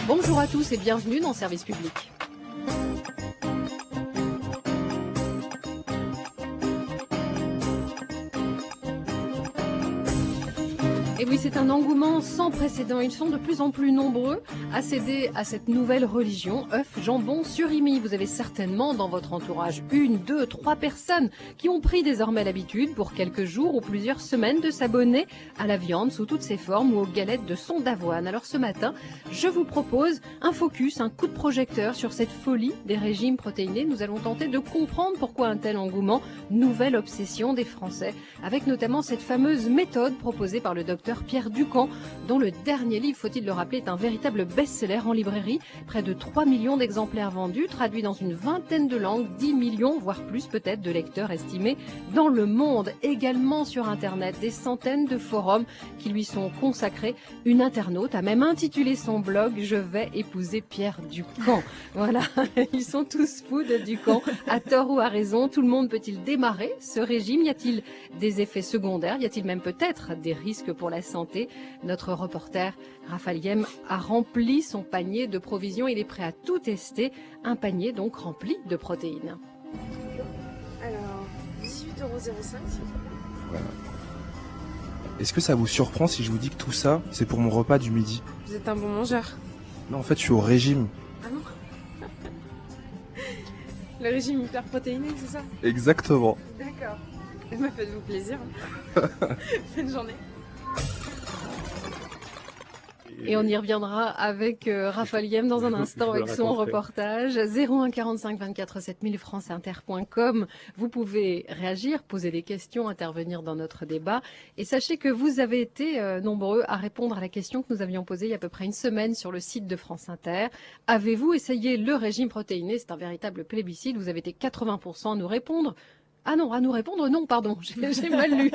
Bonjour à tous et bienvenue dans Service Public. Et oui, c'est un engouement sans précédent. Ils sont de plus en plus nombreux à céder à cette nouvelle religion, œuf, jambon, surimi. Vous avez certainement dans votre entourage 1, 2, 3 personnes qui ont pris désormais l'habitude pour quelques jours ou plusieurs semaines de s'abonner à la viande sous toutes ses formes ou aux galettes de son d'avoine. Alors ce matin, je vous propose un focus, un coup de projecteur sur cette folie des régimes protéinés. Nous allons tenter de comprendre pourquoi un tel engouement, nouvelle obsession des Français, avec notamment cette fameuse méthode proposée par le docteur Pierre Ducamp, dont le dernier livre, faut-il le rappeler, est un véritable best-seller en librairie. Près de 3 millions d'exemplaires vendus, traduits dans une vingtaine de langues, 10 millions, voire plus peut-être, de lecteurs estimés dans le monde. Également sur Internet, des centaines de forums qui lui sont consacrés. Une internaute a même intitulé son blog « Je vais épouser Pierre Ducamp ». Voilà, ils sont tous fous de Ducamp, à tort ou à raison. Tout le monde peut-il démarrer ce régime? Y a-t-il des effets secondaires? Y a-t-il même peut-être des risques pour la santé? Notre reporter Raphaël Guem a rempli son panier de provisions. Il est prêt à tout tester. Un panier donc rempli de protéines. Alors, 18,05 €. Voilà. Est-ce que ça vous surprend si je vous dis que tout ça, c'est pour mon repas du midi? Vous êtes un bon mangeur. Non, en fait, je suis au régime. Ah non. Le régime hyperprotéiné, c'est ça? Exactement. D'accord. Eh ben, faites-vous plaisir. Bonne journée. Et on y reviendra avec Raphaël Guem dans un instant avec son reportage. 01 45 24 7000 franceinter.com. Vous pouvez réagir, poser des questions, intervenir dans notre débat. Et sachez que vous avez été nombreux à répondre à la question que nous avions posée il y a à peu près une semaine sur le site de France Inter. Avez-vous essayé le régime protéiné? C'est un véritable plébiscite. Vous avez été 80% à nous répondre. Ah non, à nous répondre, non, pardon, j'ai mal lu.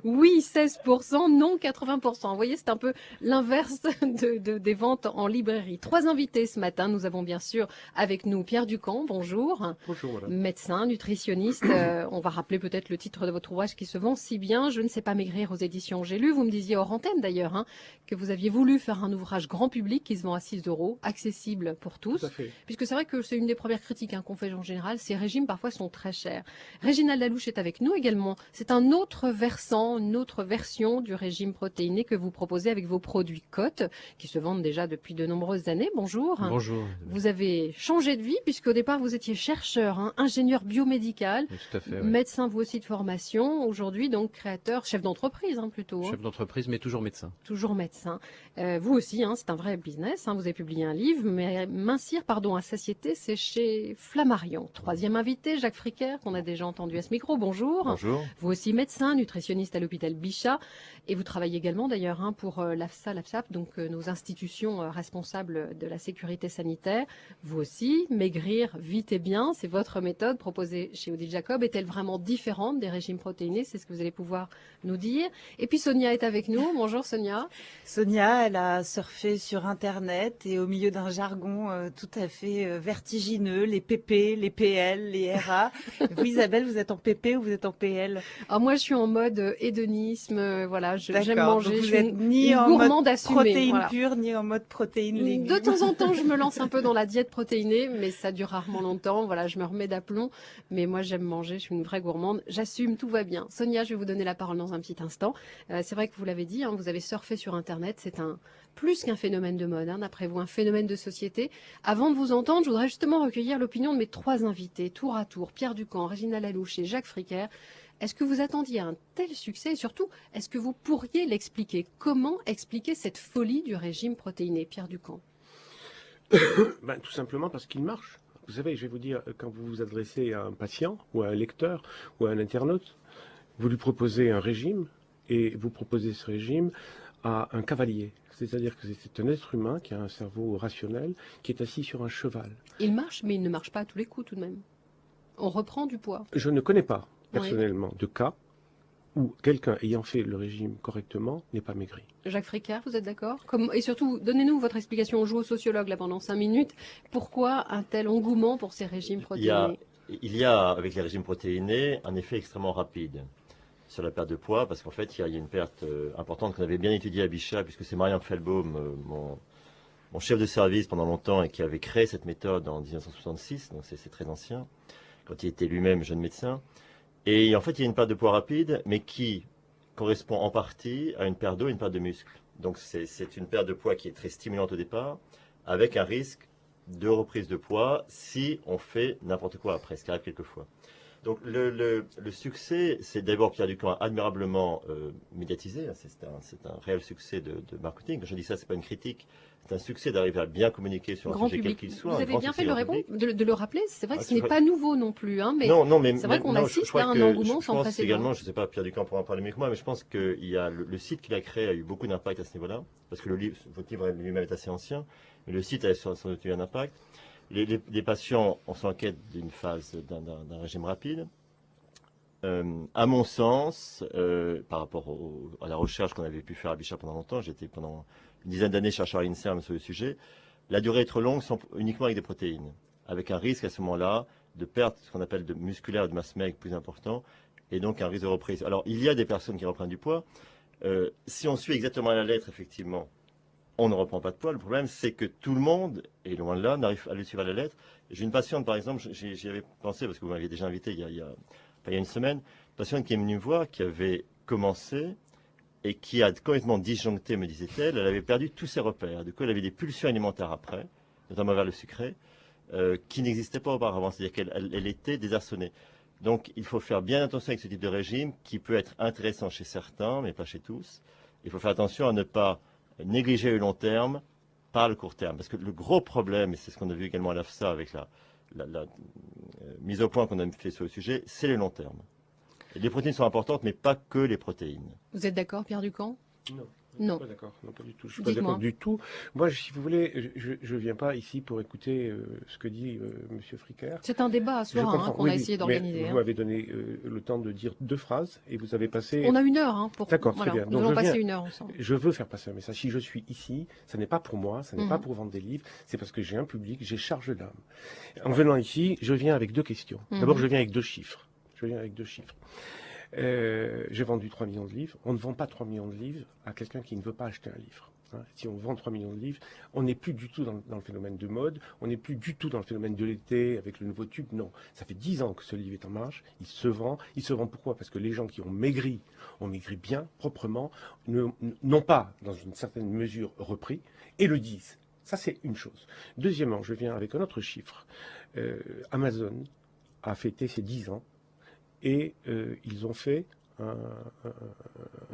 Oui, 16%, non, 80%. Vous voyez, c'est un peu l'inverse des ventes en librairie. 3 invités ce matin. Nous avons bien sûr avec nous Pierre Ducamp, bonjour. Bonjour, madame. Médecin, nutritionniste. On va rappeler peut-être le titre de votre ouvrage qui se vend si bien. Je ne sais pas maigrir aux éditions J'ai lu. Vous me disiez hors antenne d'ailleurs que vous aviez voulu faire un ouvrage grand public qui se vend à 6 €, accessible pour tous. Tout à fait. Puisque c'est vrai que c'est une des premières critiques qu'on fait en général. Ces régimes parfois sont très chers. Réginald Lalouche est avec nous également. C'est un autre versant, une autre version du régime protéiné que vous proposez avec vos produits Cote, qui se vendent déjà depuis de nombreuses années. Bonjour. Bonjour. Vous avez changé de vie, puisqu'au départ vous étiez chercheur, ingénieur biomédical, Oui, tout à fait. médecin vous aussi de formation, aujourd'hui donc créateur, chef d'entreprise plutôt. Chef d'entreprise, mais toujours médecin. Toujours médecin. Vous aussi, c'est un vrai business. Vous avez publié un livre, mais Mincir à satiété, c'est chez Flammarion. 3e invité, Jacques Fricker, qu'on a déjà entendu à ce micro. Bonjour. Bonjour. Vous aussi médecin, nutritionniste à l'hôpital Bichat. Et vous travaillez également d'ailleurs pour l'AFSA, l'AFSAP, donc nos institutions responsables de la sécurité sanitaire. Vous aussi, maigrir vite et bien, c'est votre méthode proposée chez Odile Jacob. Est-elle vraiment différente des régimes protéinés? C'est ce que vous allez pouvoir nous dire. Et puis Sonia est avec nous. Bonjour Sonia. Sonia, elle a surfé sur Internet et au milieu d'un jargon tout à fait vertigineux, les PP, les PL, les RA. Vous, Isabelle, vous êtes en PP ou vous êtes en PL? Alors moi, je suis en mode hédonisme. Voilà, j'aime D'accord, manger. donc Je vous suis êtes ni en gourmande mode assumée. protéines Voilà. pures, ni en mode protéines légumes. De temps en temps, je me lance un peu dans la diète protéinée, mais ça dure rarement longtemps. Voilà, je me remets d'aplomb. Mais moi, j'aime manger. Je suis une vraie gourmande. J'assume, tout va bien. Sonia, je vais vous donner la parole dans un petit instant. C'est vrai que vous l'avez dit, vous avez surfé sur Internet. C'est plus qu'un phénomène de mode, d'après vous, un phénomène de société. Avant de vous entendre, je voudrais justement recueillir l'opinion de mes 3 invités, tour à tour, Pierre Ducamp, Réginald Lalouche et Jacques Fricker. Est-ce que vous attendiez un tel succès et surtout, est-ce que vous pourriez l'expliquer? Comment expliquer cette folie du régime protéiné, Pierre Ducamp? Tout simplement parce qu'il marche. Vous savez, je vais vous dire, quand vous vous adressez à un patient ou à un lecteur ou à un internaute, vous lui proposez un régime et vous proposez ce régime à un cavalier. C'est-à-dire que c'est un être humain qui a un cerveau rationnel qui est assis sur un cheval. Il marche, mais il ne marche pas à tous les coups tout de même. On reprend du poids. Je ne connais pas personnellement de cas où quelqu'un ayant fait le régime correctement n'est pas maigri. Jacques Fricker, vous êtes d'accord? Et surtout, donnez-nous votre explication. On joue au sociologue là pendant 5 minutes. Pourquoi un tel engouement pour ces régimes protéinés? Il y a, avec les régimes protéinés, un effet extrêmement rapide. sur la perte de poids, parce qu'en fait, il y a une perte importante qu'on avait bien étudiée à Bichat, puisque c'est Marianne Feldbaum, mon chef de service pendant longtemps, et qui avait créé cette méthode en 1966, donc c'est très ancien, quand il était lui-même jeune médecin. Et en fait, il y a une perte de poids rapide, mais qui correspond en partie à une perte d'eau et une perte de muscle. Donc c'est une perte de poids qui est très stimulante au départ, avec un risque de reprise de poids si on fait n'importe quoi après, ce qui arrive quelquefois. Donc le succès, c'est d'abord Pierre Ducamp admirablement médiatisé, c'est un réel succès de marketing. Quand je dis ça, c'est pas une critique, c'est un succès d'arriver à bien communiquer sur un sujet quel qu'il soit. Vous avez bien fait de le rappeler, c'est vrai que ce n'est vrai. pas nouveau non plus, hein, mais, mais c'est vrai qu'on assiste à un engouement sans précédent. Également, je ne sais pas, Pierre Ducamp pourra en parler mieux que moi, mais je pense que le site qu'il a créé a eu beaucoup d'impact à ce niveau-là, parce que votre livre lui-même est assez ancien, mais le site a sans doute eu un impact. Les patients, on s'enquête d'une phase d'un régime rapide. À mon sens, par rapport à la recherche qu'on avait pu faire à Bichat pendant longtemps, j'étais pendant une dizaine d'années chercheur à l'INSERM sur le sujet, la durée est trop longue uniquement avec des protéines, avec un risque à ce moment-là de perte, ce qu'on appelle de musculaire, de masse maigre plus important, et donc un risque de reprise. Alors, il y a des personnes qui reprennent du poids. Si on suit exactement à la lettre, effectivement, on ne reprend pas de poids. Le problème, c'est que tout le monde, et loin de là, n'arrive à le suivre à la lettre. J'ai une patiente, par exemple, j'y avais pensé, parce que vous m'aviez déjà invité il y a une semaine, une patiente qui est venue me voir, qui avait commencé et qui a complètement disjoncté, me disait-elle. Elle avait perdu tous ses repères. Du coup, elle avait des pulsions alimentaires après, notamment vers le sucré, qui n'existaient pas auparavant. C'est-à-dire qu'elle était désarçonnée. Donc, il faut faire bien attention avec ce type de régime, qui peut être intéressant chez certains, mais pas chez tous. Il faut faire attention à ne pas négliger le long terme par le court terme. Parce que le gros problème, et c'est ce qu'on a vu également à l'AFSA avec la mise au point qu'on a fait sur le sujet, c'est le long terme. Et les protéines sont importantes, mais pas que les protéines. Vous êtes d'accord, Pierre Ducamp? Non. Pas d'accord, non, pas du tout. Je suis pas d'accord du tout. Moi, si vous voulez, je viens pas ici pour écouter ce que dit Monsieur Fricker. C'est un débat à soir qu'on a essayé d'organiser. Vous m'avez donné le temps de dire 2 phrases et vous avez passé. On a 1 heure pour. D'accord, très bien. Nous allons passer 1 heure ensemble. Je veux faire passer un message. Si je suis ici, ça n'est pas pour moi, ça n'est pas pour vendre des livres, c'est parce que j'ai un public, j'ai charge d'âme. En venant ici, je viens avec 2 questions. D'abord, je viens avec 2 chiffres. J'ai vendu 3 millions de livres. On ne vend pas 3 millions de livres à quelqu'un qui ne veut pas acheter un livre. Si on vend 3 millions de livres, on n'est plus du tout dans le phénomène de mode, on n'est plus du tout dans le phénomène de l'été avec le nouveau tube. Non, ça fait 10 ans que ce livre est en marche, il se vend. Il se vend pourquoi? Parce que les gens qui ont maigri bien, proprement, n'ont pas, dans une certaine mesure, repris, et le disent. Ça, c'est une chose. Deuxièmement, je viens avec un autre chiffre. Amazon a fêté ses 10 ans. Et ils ont fait un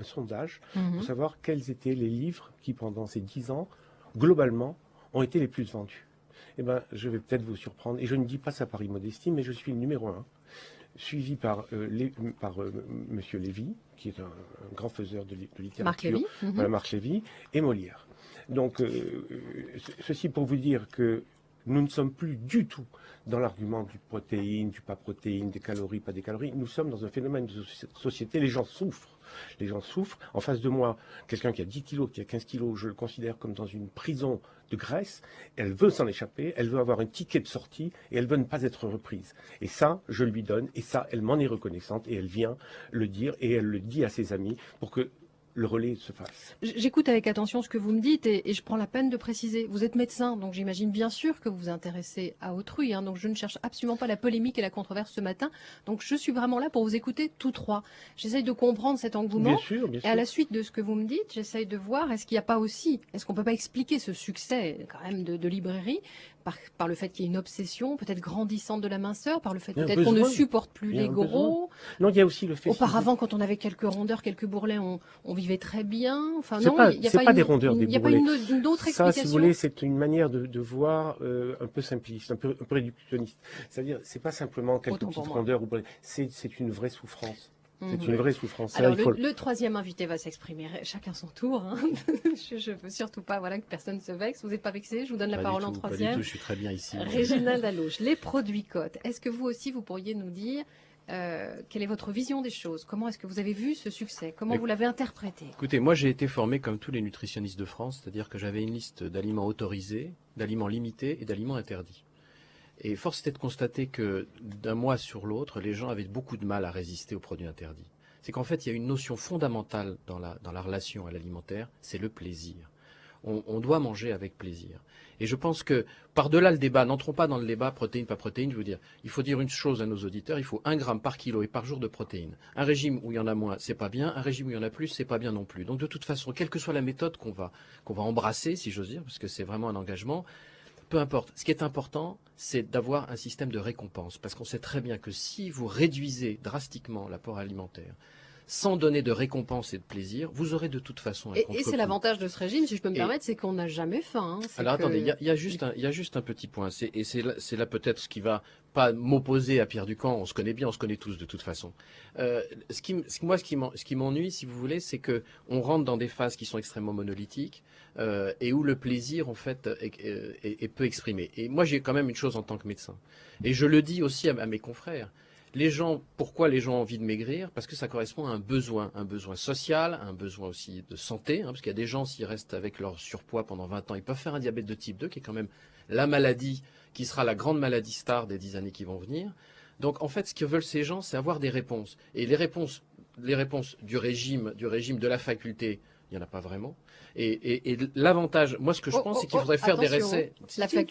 sondage pour savoir quels étaient les livres qui, pendant ces 10 ans, globalement, ont été les plus vendus. Eh bien, je vais peut-être vous surprendre, et je ne dis pas ça par immodestie, mais je suis le numéro 1, suivi par Monsieur Lévy, qui est un grand faiseur de littérature. Marc Lévy. Voilà, Marc Lévy, et Molière. Donc, ceci pour vous dire que nous ne sommes plus du tout dans l'argument du protéine, du pas protéine, des calories, pas des calories. Nous sommes dans un phénomène de société. Les gens souffrent. Les gens souffrent. En face de moi, quelqu'un qui a 10 kilos, qui a 15 kilos, je le considère comme dans une prison de Grèce. Elle veut s'en échapper, elle veut avoir un ticket de sortie et elle veut ne pas être reprise. Et ça, je lui donne. Et ça, elle m'en est reconnaissante et elle vient le dire et elle le dit à ses amis pour que le relais se fasse. J'écoute avec attention ce que vous me dites et je prends la peine de préciser. Vous êtes médecin, donc j'imagine bien sûr que vous vous intéressez à autrui. Donc je ne cherche absolument pas la polémique et la controverse ce matin. Donc je suis vraiment là pour vous écouter tous 3. J'essaye de comprendre cet engouement. Bien sûr. Et à la suite de ce que vous me dites, j'essaye de voir est-ce qu'il n'y a pas aussi, est-ce qu'on ne peut pas expliquer ce succès quand même de librairie par le fait qu'il y ait une obsession peut-être grandissante de la minceur, par le fait peut-être qu'on ne supporte plus les gros. Non, il y a aussi le fait. Auparavant, quand on avait quelques rondeurs, quelques bourrelets, on vivait très bien. Enfin, non, il n'y a pas des rondeurs, des bourrelets. Il n'y a pas une autre explication. Ça, si vous voulez, c'est une manière de voir un peu simpliste, un peu réductionniste. C'est-à-dire, c'est pas simplement quelques petites rondeurs ou bourrelets. C'est une vraie souffrance. C'est une vraie souffrance. Alors, le 3e invité va s'exprimer, chacun son tour. Je ne veux surtout pas que personne se vexe. Vous n'êtes pas vexé? Je vous donne la parole en 3e. Pas du tout, je suis très bien ici. Réginald Allouche, les produits Cote. Est-ce que vous aussi, vous pourriez nous dire quelle est votre vision des choses? Comment est-ce que vous avez vu ce succès? Comment vous l'avez interprété? Écoutez, moi j'ai été formé comme tous les nutritionnistes de France, c'est-à-dire que j'avais une liste d'aliments autorisés, d'aliments limités et d'aliments interdits. Et force était de constater que d'un mois sur l'autre, les gens avaient beaucoup de mal à résister aux produits interdits. c'est qu'en fait, il y a une notion fondamentale dans la relation à l'alimentaire, c'est le plaisir. On doit manger avec plaisir. Et je pense que, par-delà le débat, n'entrons pas dans le débat protéines, pas protéines, je veux dire, il faut dire une chose à nos auditeurs, il faut 1 gramme par kilo et par jour de protéines. Un régime où il y en a moins, c'est pas bien, un régime où il y en a plus, c'est pas bien non plus. Donc de toute façon, quelle que soit la méthode qu'on va embrasser, si j'ose dire, parce que c'est vraiment un engagement, peu importe. Ce qui est important, c'est d'avoir un système de récompense, parce qu'on sait très bien que si vous réduisez drastiquement l'apport alimentaire, sans donner de récompense et de plaisir, vous aurez de toute façon un Et contre-coup. c'est l'avantage de ce régime, si je peux me permettre, c'est qu'on n'a jamais faim. Hein. Alors attendez, il y a juste un petit point, c'est là peut-être ce qui va pas m'opposer à Pierre Ducamp, on se connaît bien, on se connaît tous de toute façon. Ce qui m'ennuie, si vous voulez, c'est que on rentre dans des phases qui sont extrêmement monolithiques et où le plaisir, en fait, est peu exprimé. Et moi, j'ai quand même une chose en tant que médecin, et je le dis aussi à mes confrères. Pourquoi les gens ont envie de maigrir? Parce que ça correspond à un besoin social, un besoin aussi de santé, parce qu'il y a des gens, s'ils restent avec leur surpoids pendant 20 ans, ils peuvent faire un diabète de type 2, qui est quand même la maladie, qui sera la grande maladie star des 10 années qui vont venir. Donc, en fait, ce que veulent ces gens, c'est avoir des réponses. Et les réponses du régime de la faculté, il n'y en a pas vraiment. Et l'avantage, moi, ce que je pense, c'est qu'il faudrait faire des essais.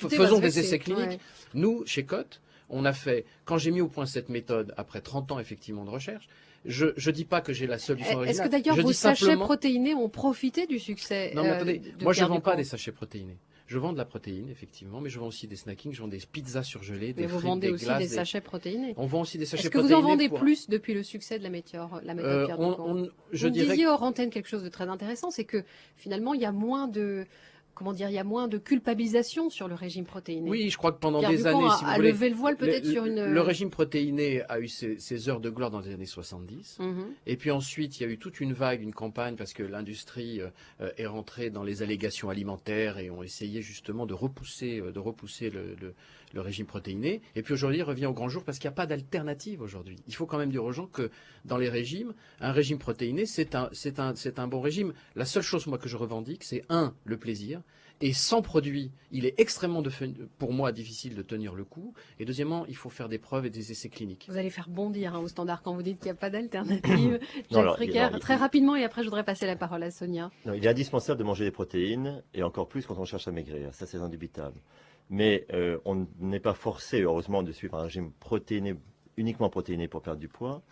Faisons des essais cliniques. Ouais. Nous, chez Cote, on a fait, quand j'ai mis au point cette méthode, après 30 ans effectivement de recherche, je dis pas que j'ai la solution originale. Est-ce que d'ailleurs vos sachets protéinés ont profité du succès? Non mais attendez, moi je vends pas des sachets protéinés. Je vends de la protéine, effectivement, mais je vends aussi des snackings, je vends des pizzas surgelées, des frites, des glaces. Mais vous vendez aussi des sachets protéinés. On vend aussi des sachets protéinés. Est-ce que vous en vendez plus depuis le succès de la méthode Pierre Ducamp? Vous disiez hors antenne quelque chose de très intéressant, c'est que finalement il y a moins de... il y a moins de culpabilisation sur le régime protéiné. Oui, je crois que pendant Pierre des Ducamp années, si vous voulez, levé le voile peut-être sur une... Le régime protéiné a eu ses heures de gloire dans les années 70. Et puis ensuite, il y a eu toute une vague, une campagne, parce que l'industrie est rentrée dans les allégations alimentaires et ont essayé justement de repousser le régime protéiné. Et puis aujourd'hui, il revient au grand jour parce qu'il n'y a pas d'alternative aujourd'hui. Il faut quand même dire aux gens que dans les régimes, un régime protéiné, c'est un bon régime. La seule chose, moi, que je revendique, c'est le plaisir. Et sans produit, il est extrêmement, pour moi, difficile de tenir le coup. Et deuxièmement, il faut faire des preuves et des essais cliniques. Vous allez faire bondir au standard quand vous dites qu'il n'y a pas d'alternative. Jacques Fréquer, très rapidement, et après je voudrais passer la parole à Sonia. Non, il est indispensable de manger des protéines, et encore plus quand on cherche à maigrir. Ça, c'est indubitable. Mais on n'est pas forcé, heureusement, de suivre un régime protéiné, uniquement protéiné pour perdre du poids.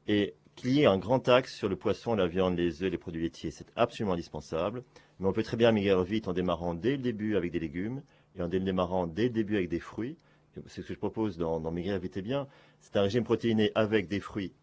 Et qu'il y ait un grand axe sur le poisson, la viande, les œufs, les produits laitiers, c'est absolument indispensable. Mais on peut très bien maigrir vite en démarrant dès le début avec des légumes et en démarrant dès le début avec des fruits. C'est ce que je propose dans Maigrir vite et bien. C'est un régime protéiné avec des fruits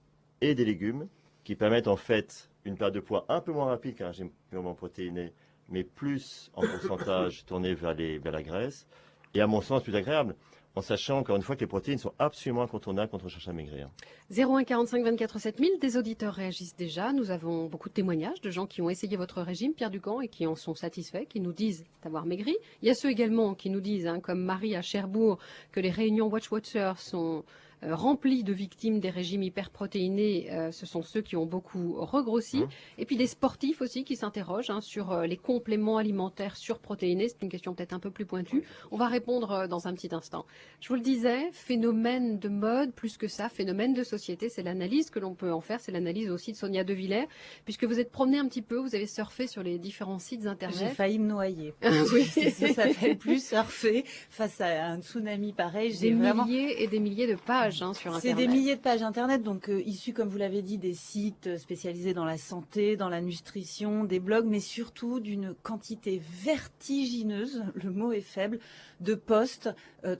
et des légumes qui permettent en fait une perte de poids un peu moins rapide qu'un régime purement protéiné, mais plus en pourcentage tourné vers la graisse. Et à mon sens, plus agréable, en sachant encore une fois que les protéines sont absolument incontournables quand on cherche à maigrir. 01 45 24 7000, des auditeurs réagissent déjà. Nous avons beaucoup de témoignages de gens qui ont essayé votre régime, Pierre Ducamp, et qui en sont satisfaits, qui nous disent d'avoir maigri. Il y a ceux également qui nous disent, comme Marie à Cherbourg, que les réunions Watch Watchers sont remplis de victimes des régimes hyperprotéinés, ce sont ceux qui ont beaucoup regrossi. Et puis des sportifs aussi qui s'interrogent sur les compléments alimentaires surprotéinés. C'est une question peut-être un peu plus pointue. On va répondre dans un petit instant. Je vous le disais, phénomène de mode, plus que ça, phénomène de société, c'est l'analyse que l'on peut en faire. C'est l'analyse aussi de Sonia De Villers, puisque vous êtes promené un petit peu, vous avez surfé sur les différents sites internet. J'ai failli me noyer. Oui. Ça s'appelle plus surfer face à un tsunami pareil. Milliers et des milliers de pages. Sur Internet. C'est des milliers de pages Internet, donc issus, comme vous l'avez dit, des sites spécialisés dans la santé, dans la nutrition, des blogs, mais surtout d'une quantité vertigineuse, le mot est faible, de posts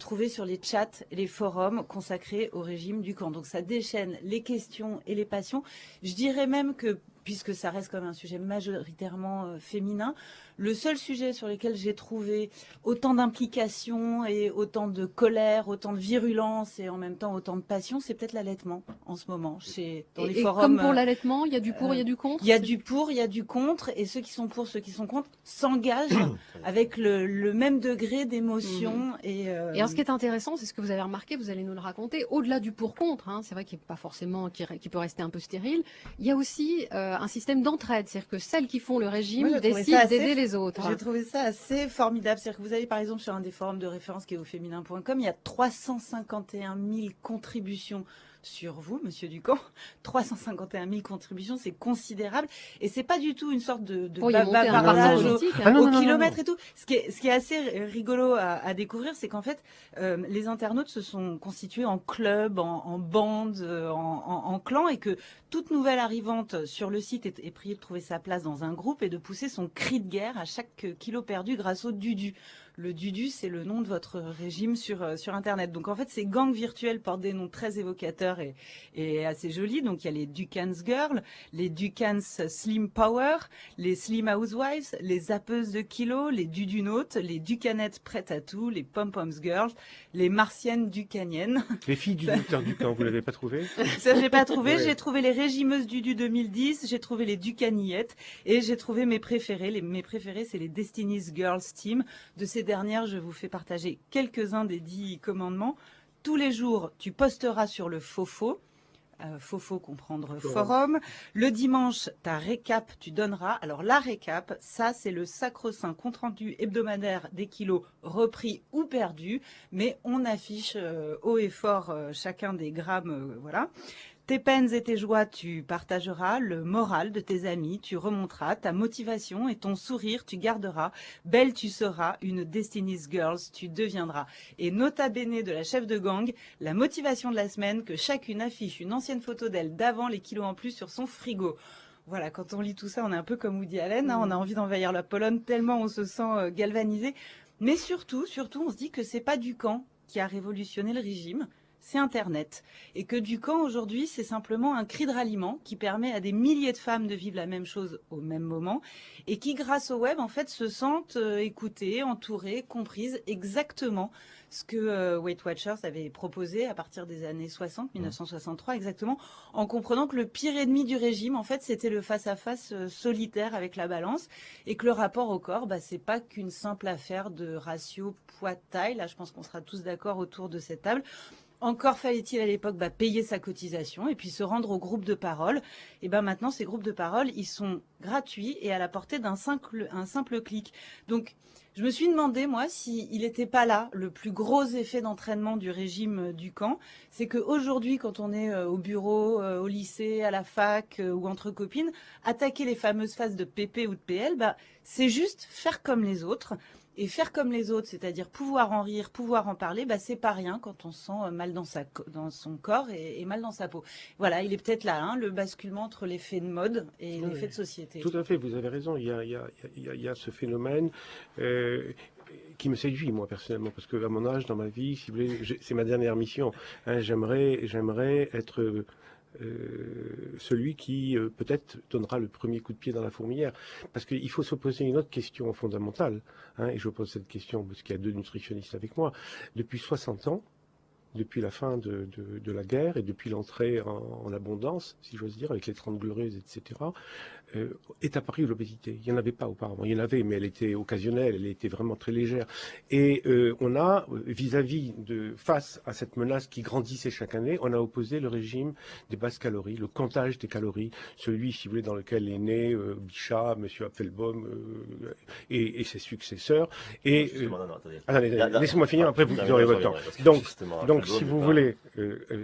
trouvés sur les chats et les forums consacrés au régime Ducamp. Donc ça déchaîne les questions et les passions. Je dirais même que, puisque ça reste comme un sujet majoritairement féminin, le seul sujet sur lequel j'ai trouvé autant d'implications et autant de colère, autant de virulence et en même temps autant de passion, c'est peut-être l'allaitement en ce moment. Dans les forums, comme pour l'allaitement, il y a du pour, il y a du contre. Il y a du pour, il y a du contre, et ceux qui sont pour, ceux qui sont contre s'engagent avec le même degré d'émotion. Et alors, ce qui est intéressant, c'est ce que vous avez remarqué, vous allez nous le raconter. Au-delà du pour-contre, c'est vrai qu'il n'est pas forcément, qui peut rester un peu stérile. Il y a aussi un système d'entraide, c'est-à-dire que celles qui font le régime décident d'aider les autres. J'ai trouvé ça assez formidable. C'est-à-dire que vous allez par exemple sur un des forums de référence qui est au féminin.com, il y a 351 000 contributions sur vous, Monsieur Ducamp. 351 000 contributions, c'est considérable. Et c'est pas du tout une sorte de Bon, il y a monté un bavardage parti au, politique, Ah non, au non, non, kilomètre non. et tout. Ce qui est assez rigolo à découvrir, c'est qu'en fait, les internautes se sont constitués en clubs, en bandes, en clans, et que toute nouvelle arrivante sur le site est priée de trouver sa place dans un groupe et de pousser son cri de guerre à chaque kilo perdu grâce au Dudu. Le Dudu, c'est le nom de votre régime sur Internet. Donc en fait, ces gangs virtuels portent des noms très évocateurs et assez jolis. Donc il y a les Ducans Girls, les Ducans Slim Power, les Slim Housewives, les zappeuses de kilos, les Dudunautes, les Ducanettes prêtes à tout, les Pom-Poms Girls, les Martiennes Ducaniennes. Les filles du docteur Ducamp, vous l'avez pas trouvé? Ça, j'ai pas trouvé. Ouais. J'ai trouvé les régimeuses Dudu 2010, j'ai trouvé les Ducanillettes et j'ai trouvé mes préférés. Mes préférés, c'est les Destiny's Girls Team. De ces dernières, je vous fais partager quelques-uns des 10 commandements. Tous les jours, tu posteras sur le Fofo. Fofo comprendre forum. Le dimanche, ta récap, tu donneras. Alors la récap, ça c'est le sacro-saint compte-rendu hebdomadaire des kilos repris ou perdus, mais on affiche haut et fort chacun des grammes, voilà. Tes peines et tes joies, tu partageras. Le moral de tes amis, tu remonteras. Ta motivation et ton sourire, tu garderas. Belle, tu seras. Une Destiny's Girls, tu deviendras. Et nota bene de la chef de gang, la motivation de la semaine, que chacune affiche une ancienne photo d'elle d'avant les kilos en plus sur son frigo. Voilà, quand on lit tout ça, on est un peu comme Woody Allen, hein, on a envie d'envahir la Pologne tellement on se sent galvanisé. Mais surtout, on se dit que c'est pas Ducamp qui a révolutionné le régime, c'est Internet. Et que Ducamp, aujourd'hui, c'est simplement un cri de ralliement qui permet à des milliers de femmes de vivre la même chose au même moment et qui, grâce au web, en fait, se sentent écoutées, entourées, comprises exactement ce que Weight Watchers avait proposé à partir des années 60, 1963 exactement, en comprenant que le pire ennemi du régime, en fait, c'était le face-à-face solitaire avec la balance et que le rapport au corps, bah, c'est pas qu'une simple affaire de ratio poids-taille. Là, je pense qu'on sera tous d'accord autour de cette table. Encore fallait-il à l'époque payer sa cotisation et puis se rendre au groupe de parole. Et ben maintenant, ces groupes de parole, ils sont gratuits et à la portée d'un simple clic. Donc, je me suis demandé, moi, s'il n'était pas là le plus gros effet d'entraînement du régime Ducamp. C'est qu'aujourd'hui, quand on est au bureau, au lycée, à la fac ou entre copines, attaquer les fameuses phases de PP ou de PL, c'est juste faire comme les autres. Et faire comme les autres, c'est-à-dire pouvoir en rire, pouvoir en parler, c'est pas rien quand on se sent mal dans son corps et mal dans sa peau. Voilà, il est peut-être là, hein, le basculement entre l'effet de mode et l'effet de société. Tout à fait, vous avez raison. Il y a ce phénomène qui me séduit, moi, personnellement, parce qu'à mon âge, dans ma vie, si vous voulez, c'est ma dernière mission. Hein, j'aimerais être celui qui peut-être donnera le premier coup de pied dans la fourmilière. Parce qu'il faut se poser une autre question fondamentale, hein, et je pose cette question parce qu'il y a 2 nutritionnistes avec moi. Depuis 60 ans, depuis la fin de la guerre et depuis l'entrée en abondance, si j'ose dire, avec les 30 glorieuses, etc., est apparue l'obésité. Il n'y en avait pas auparavant. Il y en avait, mais elle était occasionnelle, elle était vraiment très légère. Et on a, face à cette menace qui grandissait chaque année, on a opposé le régime des basses calories, le comptage des calories, celui, si vous voulez, dans lequel est né Bichat, M. Apfelbaum et ses successeurs. Et, attendez, laissez-moi finir, après vous aurez votre temps. Donc si vous voulez,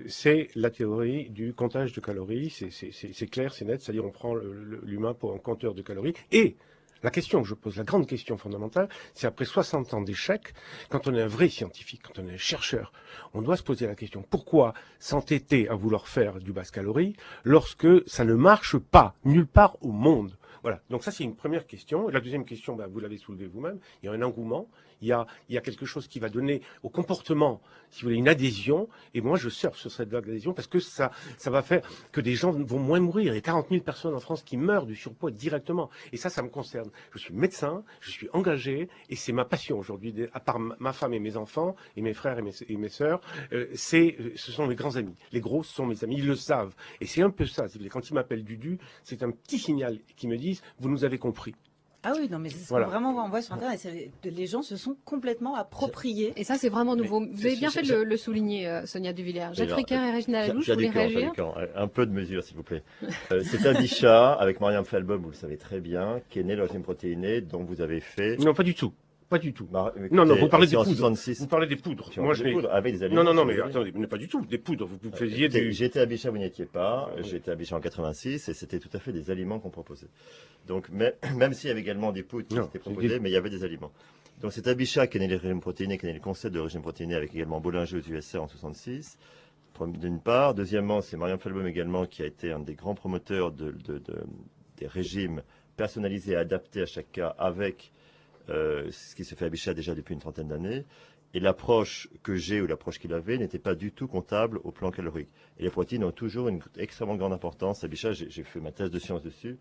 c'est la théorie du comptage de calories, c'est clair, c'est net, c'est-à-dire on prend l'humain pour un compteur de calories. Et la question que je pose, la grande question fondamentale, c'est après 60 ans d'échec, quand on est un vrai scientifique, quand on est un chercheur, on doit se poser la question, pourquoi s'entêter à vouloir faire du basse calorie lorsque ça ne marche pas, nulle part au monde? Voilà, donc ça c'est une première question. La deuxième question, vous l'avez soulevée vous-même, il y a un engouement, il y a quelque chose qui va donner au comportement, si vous voulez, une adhésion, et moi je surfe sur cette vague d'adhésion parce que ça va faire que des gens vont moins mourir. Il y a 40 000 personnes en France qui meurent du surpoids directement, et ça me concerne. Je suis médecin, je suis engagé, et c'est ma passion aujourd'hui, à part ma femme et mes enfants, et mes frères et mes sœurs, ce sont mes grands amis. Les gros sont mes amis, ils le savent. Et c'est un peu ça, si vous voulez, quand ils m'appellent Dudu, c'est un petit signal qui me disent, vous nous avez compris. Ah oui, non, mais c'est ce qu'on vraiment on voit sur Internet. Les gens se sont complètement appropriés. Et ça, c'est vraiment nouveau. Vous avez bien fait de le souligner, Sonia Duvillers. Jacques Riquin et Régina Laloux, vous voulez réagir? Un peu de mesure, s'il vous plaît. C'est un Bichat, avec Mariam Felbaum, vous le savez très bien, qui est né le régime protéiné, dont vous avez fait... Non, pas du tout. Pas du tout. Bah, Non, écoutez, vous parlez des en poudres. 66, Vous parlez des poudres. qui ont Moi, fait je des n'ai... poudres avec des aliments. Non, mais si vous voulez. attendez, mais pas du tout. Des poudres. Vous faisiez Écoutez, du... J'étais à Bichat, vous n'y étiez pas. J'étais à Bichat en 86 et c'était tout à fait des aliments qu'on proposait. Donc, même s'il y avait également des poudres qui Non, étaient c'est proposées, des- mais il y avait des aliments. Donc, c'est à Bichat qu'est né le régime protéiné, qu'est né le concept de régime protéiné avec également Bollinger aux USA en 66. D'une part. Deuxièmement, c'est Mariam Felbaum également qui a été un des grands promoteurs des régimes personnalisés et adaptés à chaque cas avec ce qui se fait à Bichat déjà depuis une trentaine d'années. Et l'approche que j'ai ou l'approche qu'il avait n'était pas du tout comptable au plan calorique. Et les protéines ont toujours une extrêmement grande importance. À Bichat, j'ai fait ma thèse de sciences dessus.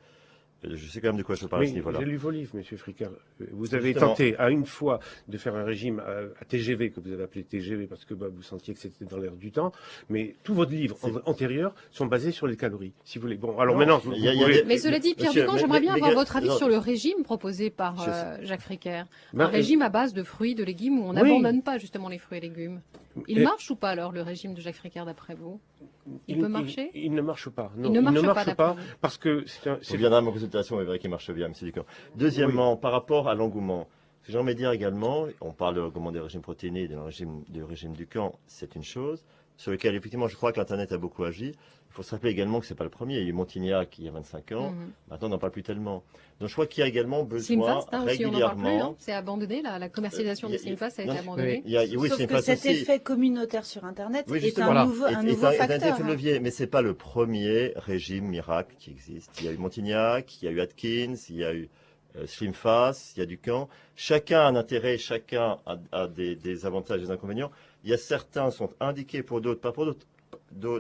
Je sais quand même de quoi je parle à ce Oui, niveau-là. j'ai lu vos livres, Monsieur Fricard. Vous avez Justement. tenté à une fois de faire un régime à TGV, que vous avez appelé TGV parce que vous sentiez que c'était dans l'air du temps, mais tous vos livres antérieurs sont basés sur les calories, si vous voulez. Bon, alors Non, maintenant, il y a pouvez- des- Mais cela dit, Pierre Monsieur, Ducamp, mais- j'aimerais bien mais- avoir mais- votre avis non. sur le régime proposé par Je sais. Jacques Fricker. Ben, Un régime à base de fruits, de légumes, où on oui. n'abandonne pas justement les fruits et légumes. Il Et- marche ou pas alors le régime de Jacques Fricker d'après vous? Il peut marcher? Il ne marche pas. Non, Il ne marche pas, marche d'après pas vous. parce que On viendra à ma consultation, vous verrez qu'il marche bien, M. Ducamp. Deuxièmement, par rapport à l'engouement, ce que j'aimerais dire également, on parle de l'engouement des régimes protéinés et du régime Ducamp, c'est une chose, sur lequel effectivement je crois que l'Internet a beaucoup agi. Il faut se rappeler également que ce n'est pas le premier. Il y a eu Montignac il y a 25 ans, maintenant on n'en parle plus tellement. Donc je crois qu'il y a également besoin Slimfast, aussi, on n'en parle plus. régulièrement... C'est abandonné, la commercialisation il de y a- Slimfast a non, été abandonnée. oui, Sauf c'est que pas cet aussi. effet communautaire sur Internet Oui, est justement. un nouveau est un facteur. effet de levier, mais c'est pas le premier régime miracle qui existe. Il y a eu Montignac, il y a eu Atkins, il y a eu Slimfast, il y a Ducamp. Chacun a un intérêt, chacun a des avantages et des inconvénients. Il y a certains sont indiqués pour d'autres, pas pour d'autres.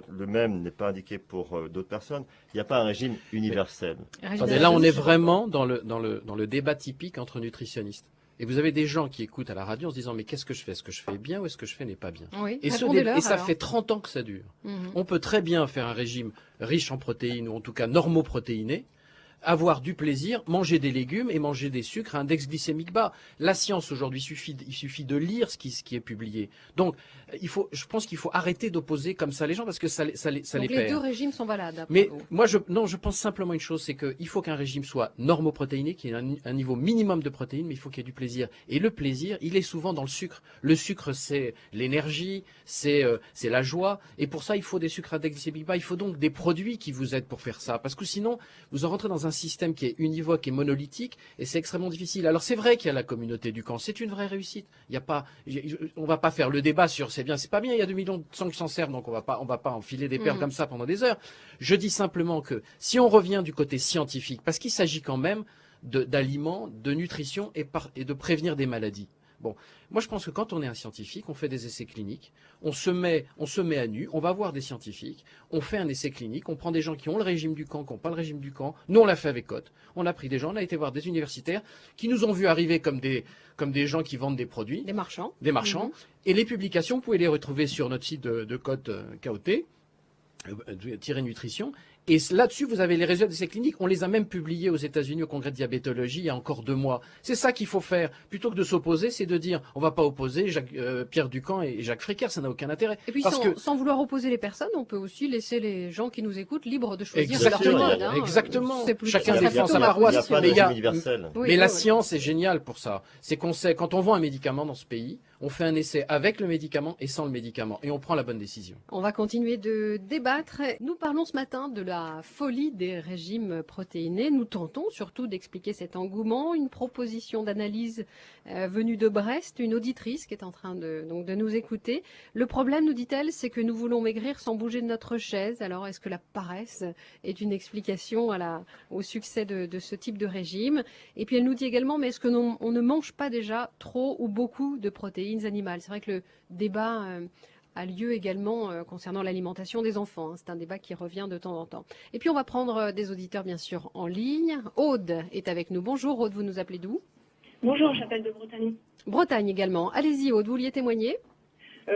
Le même n'est pas indiqué pour d'autres personnes. Il n'y a pas un régime universel. Attendez, là, on est vraiment dans le débat typique entre nutritionnistes. Et vous avez des gens qui écoutent à la radio en se disant mais qu'est-ce que je fais? Est-ce que je fais bien ou est-ce que je fais n'est pas bien? Oui, Et, répondez-leur, et ça alors. fait 30 ans que ça dure. Mhm. On peut très bien faire un régime riche en protéines ou en tout cas normoprotéiné, avoir du plaisir, manger des légumes et manger des sucres à index glycémique bas. La science aujourd'hui, il suffit de lire ce qui est publié. Donc, je pense qu'il faut arrêter d'opposer comme ça les gens parce que ça les Donc les perd. deux régimes sont valables. d'après Mais vous. moi, je pense simplement une chose, c'est qu'il faut qu'un régime soit normoprotéiné, qu'il y ait un niveau minimum de protéines, mais il faut qu'il y ait du plaisir. Et le plaisir, il est souvent dans le sucre. Le sucre, c'est l'énergie, c'est la joie. Et pour ça, il faut des sucres à index glycémique bas. Il faut donc des produits qui vous aident pour faire ça. Parce que sinon, vous en rentrez dans un système qui est univoque et monolithique, et c'est extrêmement difficile. Alors c'est vrai qu'il y a la communauté du camp, c'est une vraie réussite. Il y a pas, on va pas faire le débat sur c'est bien, c'est pas bien. Il y a 2 millions de gens qui s'en servent, donc on va pas enfiler des perles comme ça pendant des heures. Je dis simplement que si on revient du côté scientifique, parce qu'il s'agit quand même d'aliments, de nutrition et de prévenir des maladies. Bon, moi je pense que quand on est un scientifique, on fait des essais cliniques, on se met à nu, on va voir des scientifiques, on fait un essai clinique, on prend des gens qui ont le régime du camp, qui n'ont pas le régime du camp. Nous on l'a fait avec Cotte, on a pris des gens, on a été voir des universitaires qui nous ont vus arriver comme des gens qui vendent des produits, Des marchands. et les publications, vous pouvez les retrouver sur notre site de Cotte KOT, nutrition. Et là-dessus, vous avez les résultats d'essais cliniques. On les a même publiés aux États-Unis au congrès de diabétologie il y a encore 2 mois. C'est ça qu'il faut faire. Plutôt que de s'opposer, c'est de dire on ne va pas opposer Pierre Ducamp et Jacques Fricker, ça n'a aucun intérêt. Et puis sans vouloir opposer les personnes, on peut aussi laisser les gens qui nous écoutent libres de choisir Exactement, leur méthode. exactement. C'est plus- Chacun c'est défend plutôt sa la paroisse. Il n'y a pas de Mais il y a- régime universel. Oui, Mais la oui. science est géniale pour ça. C'est qu'on sait, quand on vend un médicament dans ce pays, on fait un essai avec le médicament et sans le médicament. Et on prend la bonne décision. On va continuer de débattre. Nous parlons ce matin de la folie des régimes protéinés. Nous tentons surtout d'expliquer cet engouement. Une proposition d'analyse venue de Brest, une auditrice qui est en train de nous écouter. Le problème, nous dit-elle, c'est que nous voulons maigrir sans bouger de notre chaise. Alors, est-ce que la paresse est une explication au succès de ce type de régime? Et puis, elle nous dit également, mais est-ce que on ne mange pas déjà trop ou beaucoup de protéines animales? C'est vrai que le débat a lieu également concernant l'alimentation des enfants. C'est un débat qui revient de temps en temps. Et puis on va prendre des auditeurs bien sûr en ligne. Aude est avec nous. Bonjour Aude, vous nous appelez d'où? Bonjour, j'appelle de Bretagne. Bretagne également. Allez-y Aude, vous vouliez témoigner?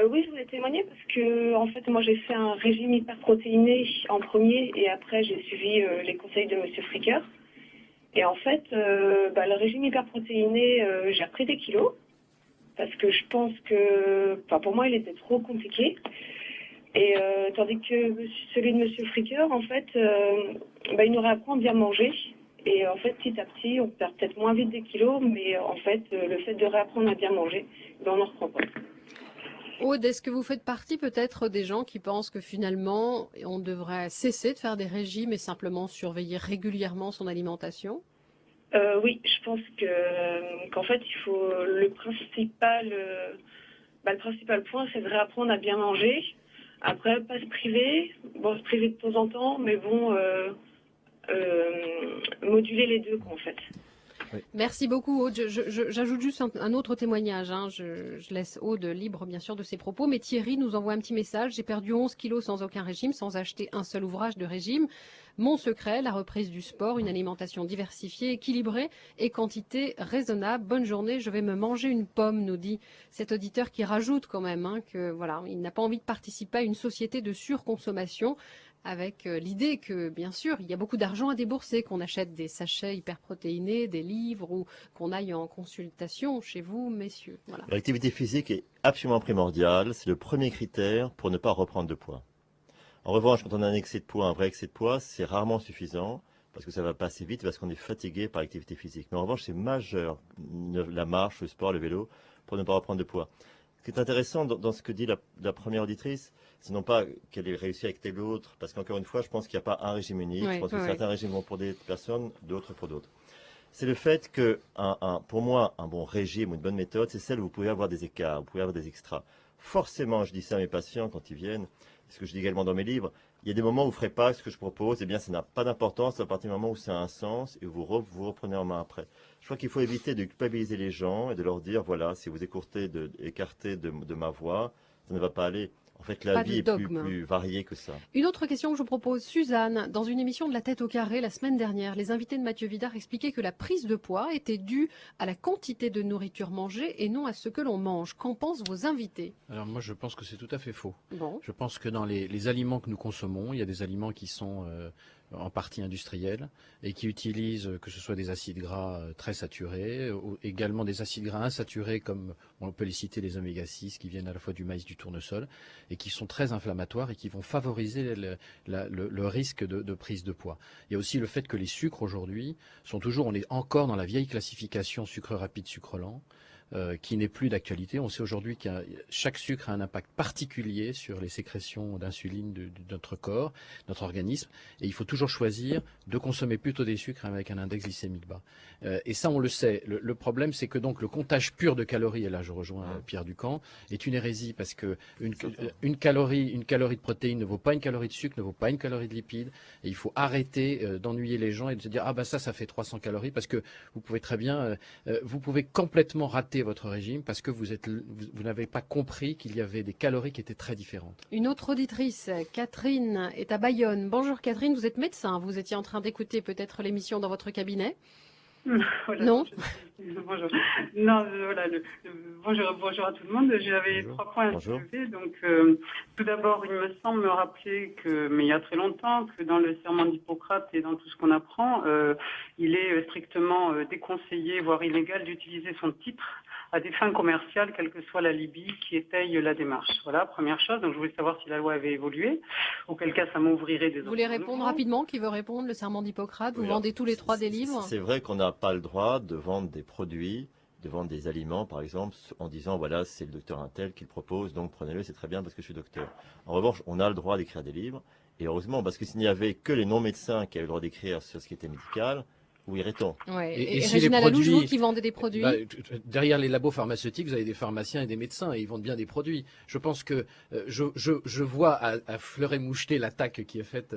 Oui, je voulais témoigner parce que en fait moi j'ai fait un régime hyperprotéiné en premier et après j'ai suivi les conseils de Monsieur Fricker. Et en fait, le régime hyperprotéiné, j'ai repris des kilos. Parce que je pense que, pour moi, il était trop compliqué. Et tandis que celui de Monsieur Fricker, en fait, il nous réapprend à bien manger. Et en fait, petit à petit, on perd peut-être moins vite des kilos, mais en fait, le fait de réapprendre à bien manger, ben, on n'en reprend pas. Aude, est-ce que vous faites partie peut-être des gens qui pensent que finalement, on devrait cesser de faire des régimes et simplement surveiller régulièrement son alimentation? Oui, je pense qu'en fait, il faut le principal point, c'est de réapprendre à bien manger. Après, pas se priver, bon, se priver de temps en temps, mais bon, moduler les deux, quoi, en fait. Merci beaucoup, Aude. J'ajoute juste un autre témoignage. Hein. Je laisse Aude libre, bien sûr, de ses propos. Mais Thierry nous envoie un petit message. J'ai perdu 11 kilos sans aucun régime, sans acheter un seul ouvrage de régime. Mon secret, la reprise du sport, une alimentation diversifiée, équilibrée et quantité raisonnable. Bonne journée, je vais me manger une pomme, nous dit cet auditeur qui rajoute quand même que voilà, il n'a pas envie de participer à une société de surconsommation, avec l'idée que, bien sûr, il y a beaucoup d'argent à débourser, qu'on achète des sachets hyperprotéinés, des livres, ou qu'on aille en consultation chez vous, messieurs. Voilà. L'activité physique est absolument primordiale. C'est le premier critère pour ne pas reprendre de poids. En revanche, quand on a un excès de poids, un vrai excès de poids, c'est rarement suffisant parce que ça va passer vite, parce qu'on est fatigué par l'activité physique. Mais en revanche, c'est majeur, la marche, le sport, le vélo, pour ne pas reprendre de poids. Ce qui est intéressant dans ce que dit la première auditrice, c'est non pas qu'elle ait réussi avec tel autre, parce qu'encore une fois, je pense qu'il n'y a pas un régime unique. Je pense que certains régimes vont pour des personnes, d'autres pour d'autres. C'est le fait que, pour moi, un bon régime ou une bonne méthode, c'est celle où vous pouvez avoir des écarts, vous pouvez avoir des extras. Forcément, je dis ça à mes patients quand ils viennent, ce que je dis également dans mes livres, il y a des moments où vous ne ferez pas ce que je propose, eh bien ça n'a pas d'importance à partir du moment où ça a un sens et vous reprenez en main après. Je crois qu'il faut éviter de culpabiliser les gens et de leur dire, voilà, si vous écartez de ma voie, ça ne va pas aller. En fait, la vie est plus variée que ça. Une autre question que je vous propose, Suzanne. Dans une émission de La Tête au carré la semaine dernière, les invités de Mathieu Vidard expliquaient que la prise de poids était due à la quantité de nourriture mangée et non à ce que l'on mange. Qu'en pensent vos invités? Alors moi, je pense que c'est tout à fait faux. Bon. Je pense que dans les aliments que nous consommons, il y a des aliments qui sont en partie industriels et qui utilisent, que ce soit des acides gras très saturés, ou également des acides gras insaturés, comme on peut les citer, les oméga-6, qui viennent à la fois du maïs, du tournesol, et qui sont très inflammatoires et qui vont favoriser le risque de prise de poids. Il y a aussi le fait que les sucres aujourd'hui on est encore dans la vieille classification sucre rapide, sucre lent, qui n'est plus d'actualité. On sait aujourd'hui que chaque sucre a un impact particulier sur les sécrétions d'insuline de notre corps, notre organisme, et il faut toujours choisir de consommer plutôt des sucres avec un index glycémique bas. Et ça, on le sait. Le problème, c'est que donc le comptage pur de calories, et là je rejoins Pierre Ducamp, est une hérésie parce que une calorie de protéines ne vaut pas une calorie de sucre, ne vaut pas une calorie de lipides, et il faut arrêter d'ennuyer les gens et de se dire ah ben ça fait 300 calories, parce que vous pouvez très bien, vous pouvez complètement rater votre régime parce que vous n'avez pas compris qu'il y avait des calories qui étaient très différentes. Une autre auditrice, Catherine, est à Bayonne. Bonjour Catherine, vous êtes médecin, vous étiez en train d'écouter peut-être l'émission dans votre cabinet? Voilà, non. Bonjour. Non, voilà, bonjour à tout le monde. J'avais 3 points à soulever. Donc, tout d'abord, il me semble me rappeler que, mais il y a très longtemps, que dans le serment d'Hippocrate et dans tout ce qu'on apprend, il est strictement déconseillé, voire illégal, d'utiliser son titre à des fins commerciales, quelle que soit la Libye, qui étaye la démarche. Voilà, première chose. Donc, je voulais savoir si la loi avait évolué, auquel cas ça m'ouvrirait des options. Vous voulez répondre rapidement? Qui veut répondre? Le serment d'Hippocrate, vous vendez tous les 3 des livres? C'est vrai qu'on n'a pas le droit de vendre des produits, de vendre des aliments, par exemple, en disant, voilà, c'est le docteur Intel qui le propose, donc prenez-le, c'est très bien parce que je suis docteur. En revanche, on a le droit d'écrire des livres, et heureusement, parce que s'il n'y avait que les non-médecins qui avaient le droit d'écrire sur ce qui était médical, où irait-on? Ouais. Et si Régina Lalouche, vous qui vendez des produits, derrière les labos pharmaceutiques, vous avez des pharmaciens et des médecins et ils vendent bien des produits. Je pense que je vois à fleur et moucheté l'attaque qui est faite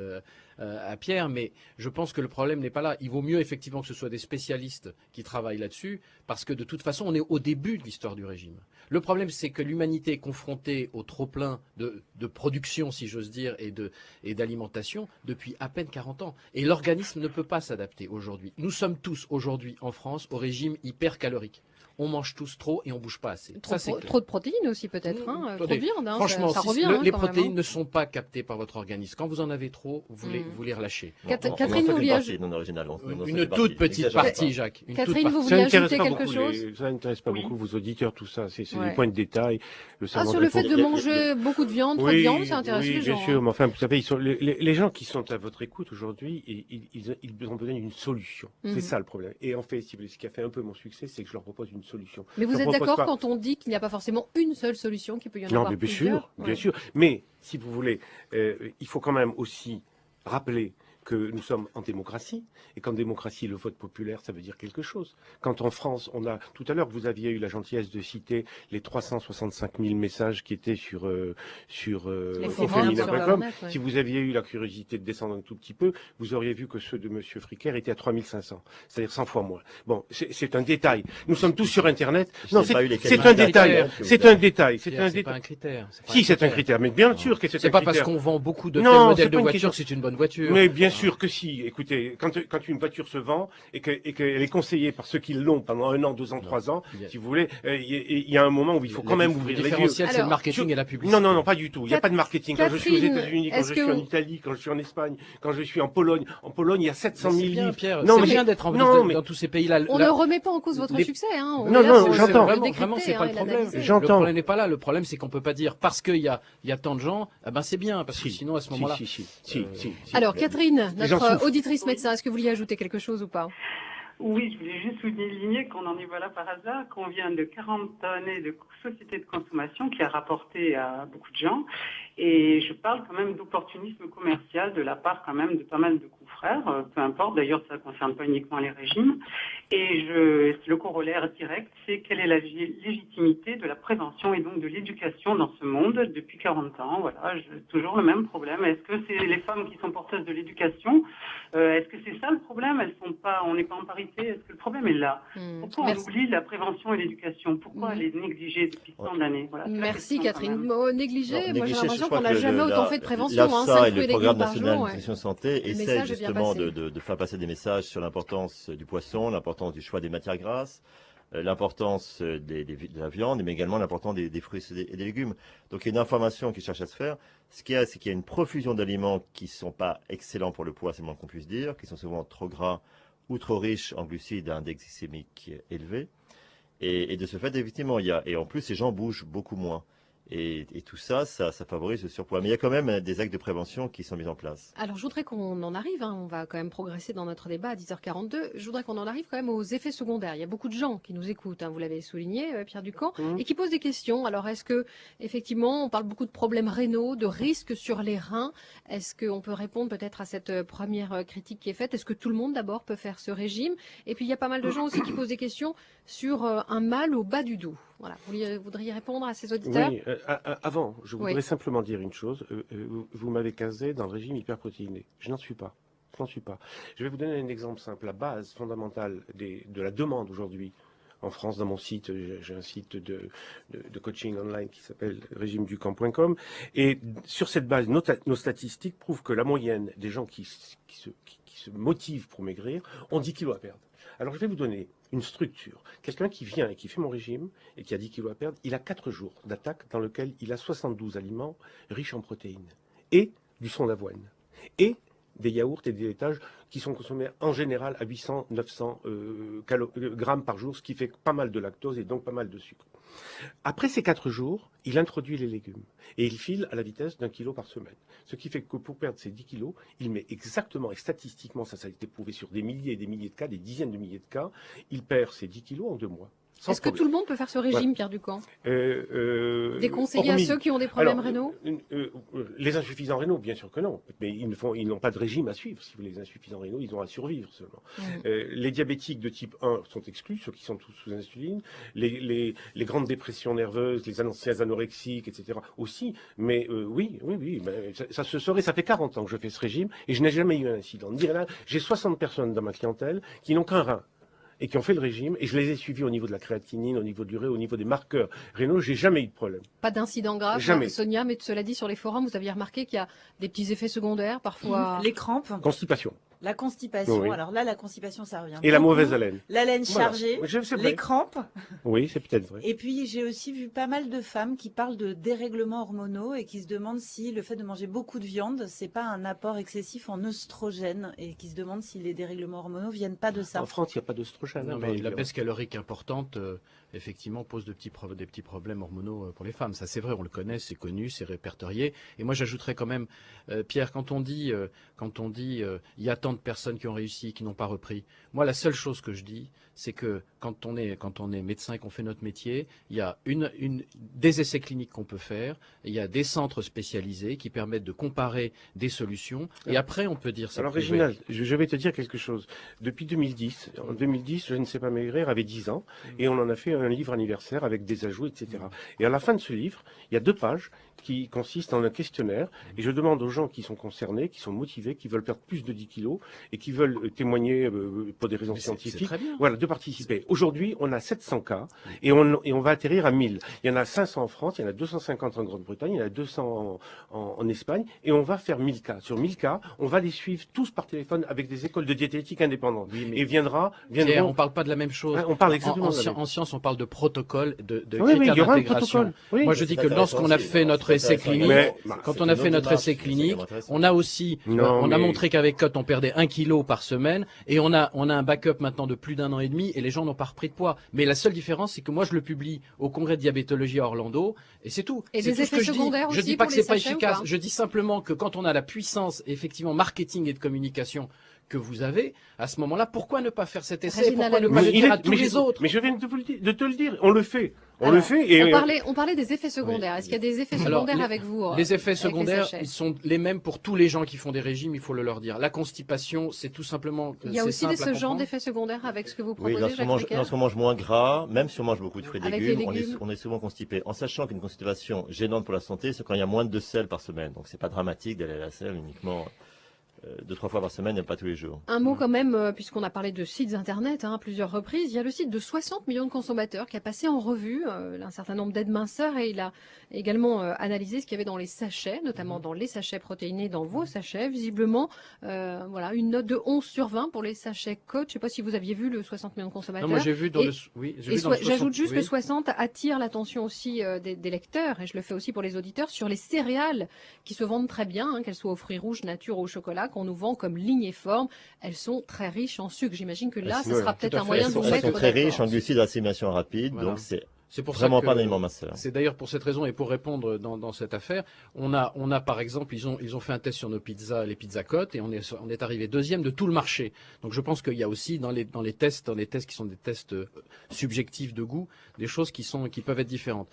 à Pierre, mais je pense que le problème n'est pas là. Il vaut mieux effectivement que ce soit des spécialistes qui travaillent là-dessus, parce que de toute façon, on est au début de l'histoire du régime. Le problème, c'est que l'humanité est confrontée au trop-plein de production, si j'ose dire, et d'alimentation depuis à peine 40 ans. Et l'organisme ne peut pas s'adapter aujourd'hui. Nous sommes tous aujourd'hui en France au régime hypercalorique. on mange tous trop et on bouge pas assez. Trop, trop de protéines aussi peut-être, hein, trop de viande. Hein, franchement, ça revient, les quand protéines même, ne sont pas captées par votre organisme. Quand vous en avez trop, vous les relâchez. Catherine, vous vouliez ajouter une toute petite partie, Jacques. Catherine, vous vouliez ajouter quelque chose? Ça n'intéresse pas beaucoup vos auditeurs, tout ça. C'est des points de détail. Sur le fait de manger beaucoup de viande, trop de viande, ça intéresse les gens. Oui, bien sûr. Mais enfin, vous savez, les gens qui sont à votre écoute aujourd'hui, ils ont besoin d'une solution. C'est ça le problème. Et en fait, si vous voulez, ce qui a fait un peu mon succès, c'est que je leur propose une solution. Mais vous êtes d'accord quand on dit qu'il n'y a pas forcément une seule solution, qu'il peut y en avoir plusieurs? Bien sûr. Mais, si vous voulez, il faut quand même aussi rappeler que nous sommes en démocratie, et qu'en démocratie, le vote populaire, ça veut dire quelque chose. Quand en France, on a... Tout à l'heure, vous aviez eu la gentillesse de citer les 365 000 messages qui étaient sur femina.com. Si vous aviez eu la curiosité de descendre un tout petit peu, vous auriez vu que ceux de M. Fricker étaient à 3500, c'est-à-dire 100 fois moins. Bon, c'est un détail. Nous sommes tous sur Internet. Non, c'est un détail. C'est un détail. C'est pas un critère. Si, c'est un critère. Mais bien sûr que c'est un critère. C'est pas parce qu'on vend beaucoup de tels modèles de voitures que c'est une bonne voiture. Mais bien sûr que si. Écoutez, quand une voiture se vend et qu'elle est conseillée par ceux qui l'ont pendant 1 an, 2 ans, 3 ans, si vous voulez, il y a un moment où il faut quand même ouvrir les yeux. C'est le marketing et la publicité. Non, pas du tout. Il n'y a pas de marketing. Quand je suis aux États-Unis, quand je suis en Italie, quand je suis en Espagne, quand je suis en Pologne, il y a 700 000 livres. Pierre, c'est bien d'être dans tous ces pays-là. On ne remet pas en cause votre succès. Non, j'entends. Vraiment, c'est pas le problème. Le problème n'est pas là. Le problème, c'est qu'on peut pas dire parce qu'il y a tant de gens, c'est bien, parce que sinon à ce moment-là. Alors, Catherine, notre auditrice médecin, est-ce que vous vouliez ajouter quelque chose ou pas? Oui, je voulais juste souligner qu'on en est voilà par hasard, qu'on vient de 40 années de société de consommation qui a rapporté à beaucoup de gens. Et je parle quand même d'opportunisme commercial de la part quand même de pas mal de confrères, peu importe, d'ailleurs ça ne concerne pas uniquement les régimes. Et le corollaire direct, c'est quelle est la légitimité de la prévention et donc de l'éducation dans ce monde depuis 40 ans. Voilà, toujours le même problème. Est-ce que c'est les femmes qui sont porteuses de l'éducation? Est-ce que c'est ça le problème? On n'est pas en parité. Est-ce que le problème est là? Pourquoi on oublie la prévention et l'éducation? Pourquoi elle est négligée depuis tant d'années? Voilà, merci Catherine. Négligée, moi j'ai l'impression qu'on n'a que jamais autant fait de prévention. L'AFSA et le Programme national de nutrition santé essaient justement de faire passer des messages sur l'importance du poisson, l'importance du choix des matières grasses, l'importance de la viande, mais également l'importance des fruits et des légumes. Donc il y a une information qui cherche à se faire. Ce qu'il y a, c'est qu'il y a une profusion d'aliments qui ne sont pas excellents pour le poids, c'est le moins qu'on puisse dire, qui sont souvent trop gras ou trop riches en glucides à un index glycémique élevé. Et de ce fait, effectivement, et en plus, ces gens bougent beaucoup moins. Et tout ça favorise le surpoids. Mais il y a quand même des actes de prévention qui sont mis en place. Alors, je voudrais qu'on en arrive, on va quand même progresser dans notre débat à 10h42, je voudrais qu'on en arrive quand même aux effets secondaires. Il y a beaucoup de gens qui nous écoutent, vous l'avez souligné, Pierre Ducamp, et qui posent des questions. Alors, est-ce que, effectivement, on parle beaucoup de problèmes rénaux, de risques sur les reins? Est-ce qu'on peut répondre peut-être à cette première critique qui est faite? Est-ce que tout le monde, d'abord, peut faire ce régime? Et puis, il y a pas mal de gens aussi qui posent des questions sur un mal au bas du dos. Voilà. Vous voudriez répondre à ces auditeurs? Oui, avant, je voudrais simplement dire une chose. Vous m'avez casé dans le régime hyperprotéiné. Je n'en suis pas. Je vais vous donner un exemple simple. La base fondamentale de la demande aujourd'hui en France, dans mon site, j'ai un site de coaching online qui s'appelle régimeducamp.com. Et sur cette base, nos statistiques prouvent que la moyenne des gens qui se motivent pour maigrir ont 10 kilos à perdre. Alors je vais vous donner une structure. Quelqu'un qui vient et qui fait mon régime et qui a 10 kilos à perdre, il a 4 jours d'attaque dans lequel il a 72 aliments riches en protéines et du son d'avoine et des yaourts et des laitages qui sont consommés en général à 800-900 grammes par jour, ce qui fait pas mal de lactose et donc pas mal de sucre. Après ces 4 jours, il introduit les légumes et il file à la vitesse d'1 kilo par semaine. Ce qui fait que pour perdre ces 10 kilos, il met exactement, et statistiquement, ça a été prouvé sur des milliers et des milliers de cas, des dizaines de milliers de cas, il perd ces 10 kilos en 2 mois. Est-ce que tout le monde peut faire ce régime, Pierre Ducamp? Déconseiller à ceux qui ont des problèmes rénaux? Les insuffisants rénaux, bien sûr que non. Mais ils n'ont pas de régime à suivre. Si vous voulez, les insuffisants rénaux, ils ont à survivre seulement. Les diabétiques de type 1 sont exclus, ceux qui sont tous sous insuline. Les grandes dépressions nerveuses, les anciens anorexiques, etc. aussi. Mais oui. Ça se saurait. Ça fait 40 ans que je fais ce régime et je n'ai jamais eu un incident. J'ai 60 personnes dans ma clientèle qui n'ont qu'un rein et qui ont fait le régime, et je les ai suivis au niveau de la créatinine, au niveau de l'urée, au niveau des marqueurs rénaux, j'ai jamais eu de problème. Pas d'incident grave, jamais. Sonia, mais cela dit, sur les forums, vous aviez remarqué qu'il y a des petits effets secondaires, parfois... Les crampes. Constipation. La constipation, Oui. alors là, la constipation, ça revient. Et la beaucoup. mauvaise haleine. L'haleine Voilà. chargée, C'est vrai. les crampes. Oui, c'est peut-être vrai. Et puis, j'ai aussi vu pas mal de femmes qui parlent de dérèglements hormonaux et qui se demandent si le fait de manger beaucoup de viande, c'est pas un apport excessif en œstrogènes et qui se demandent si les dérèglements hormonaux viennent pas de ça. En France, il n'y a pas d'oestrogène. Non, hein, mais dans la les baisse calorique importante, effectivement, pose des petits problèmes hormonaux pour les femmes. Ça, c'est vrai, on le connaît, c'est connu, c'est répertorié. Et moi, j'ajouterais quand même, Pierre, quand on dit, il y a tant de personnes qui ont réussi, qui n'ont pas repris. Moi, la seule chose que je dis, c'est que quand on est médecin et qu'on fait notre métier, il y a des essais cliniques qu'on peut faire, il y a des centres spécialisés qui permettent de comparer des solutions, et après, on peut dire ça. Alors, Réginald, je vais te dire quelque chose. Depuis 2010, en 2010, Je ne sais pas maigrir avait 10 ans, et on en a fait un livre anniversaire avec des ajouts, etc. Et à la fin de ce livre, il y a 2 pages qui consistent en un questionnaire, et je demande aux gens qui sont concernés, qui sont motivés, qui veulent perdre plus de 10 kilos, et qui veulent témoigner pour des raisons scientifiques, voilà, de participer. Aujourd'hui, on a 700 cas, et on va atterrir à 1000. Il y en a 500 en France, il y en a 250 en Grande-Bretagne, il y en a 200 en Espagne, et on va faire 1000 cas. Sur 1000 cas, on va les suivre tous par téléphone avec des écoles de diététique indépendantes. Oui, mais et viendront... Pierre, on ne parle pas de la même chose. Hein, on parle exactement en science, on parle de protocole, de oui, critères il y aura un d'intégration. protocole. Oui. Moi, je dis que lorsqu'on a fait notre essai clinique, quand on a fait notre essai clinique, on a aussi, on a montré qu'avec COT, on perdait 1 kilo par semaine, et on a un backup maintenant de plus d'1 an et demi, et les gens n'ont pas repris de poids. Mais la seule différence, c'est que moi, je le publie au congrès de diabétologie à Orlando, et c'est tout. Et C'est des tout ce effets que je dis. secondaires Je aussi dis pas pour que les c'est pas sachets ou efficace. pas Je dis simplement que quand on a la puissance, effectivement, marketing et de communication que vous avez, à ce moment-là, pourquoi ne pas faire cet essai? Pourquoi ne pas le dire à tous les autres? Mais je viens de te le dire, on le fait. On le fait. Et on parlait des effets secondaires. Est-ce qu'il y a des effets secondaires avec vous? Les effets secondaires, ils sont les mêmes pour tous les gens qui font des régimes, il faut le leur dire. La constipation, c'est tout simplement... Il y a aussi ce genre d'effets secondaires avec ce que vous proposez, lorsqu'on mange moins gras, même si on mange beaucoup de fruits et avec légumes, on est souvent constipé. En sachant qu'une constipation gênante pour la santé, c'est quand il y a moins de 2 selles par semaine. Donc c'est pas dramatique d'aller à la selle uniquement 2-3 fois par semaine et pas tous les jours. Un mot quand même, puisqu'on a parlé de sites internet à plusieurs reprises. Il y a le site de 60 millions de consommateurs qui a passé en revue un certain nombre d'aides minceurs et il a également analysé ce qu'il y avait dans les sachets, notamment dans les sachets protéinés, dans vos sachets. Visiblement, voilà, une note de 11 sur 20 pour les sachets COT. Je ne sais pas si vous aviez vu le 60 millions de consommateurs. Non, moi j'ai vu dans j'ajoute juste que 60 attire l'attention aussi des lecteurs, et je le fais aussi pour les auditeurs, sur les céréales qui se vendent très bien, qu'elles soient aux fruits rouges, nature ou au chocolat, qu'on nous vend comme ligne et forme. Elles sont très riches en sucre. J'imagine que là, ce sera peut-être un moyen de vous mettre d'accord. Elles sont très riches en glucides d'assimilation rapide, donc c'est pour vraiment ça pas un aliment minceur. C'est d'ailleurs pour cette raison et pour répondre dans cette affaire, on a par exemple, ils ont fait un test sur nos pizzas, les pizzas Cotes, et on est arrivé 2e de tout le marché. Donc je pense qu'il y a aussi dans les tests qui sont des tests subjectifs de goût, des choses qui peuvent être différentes.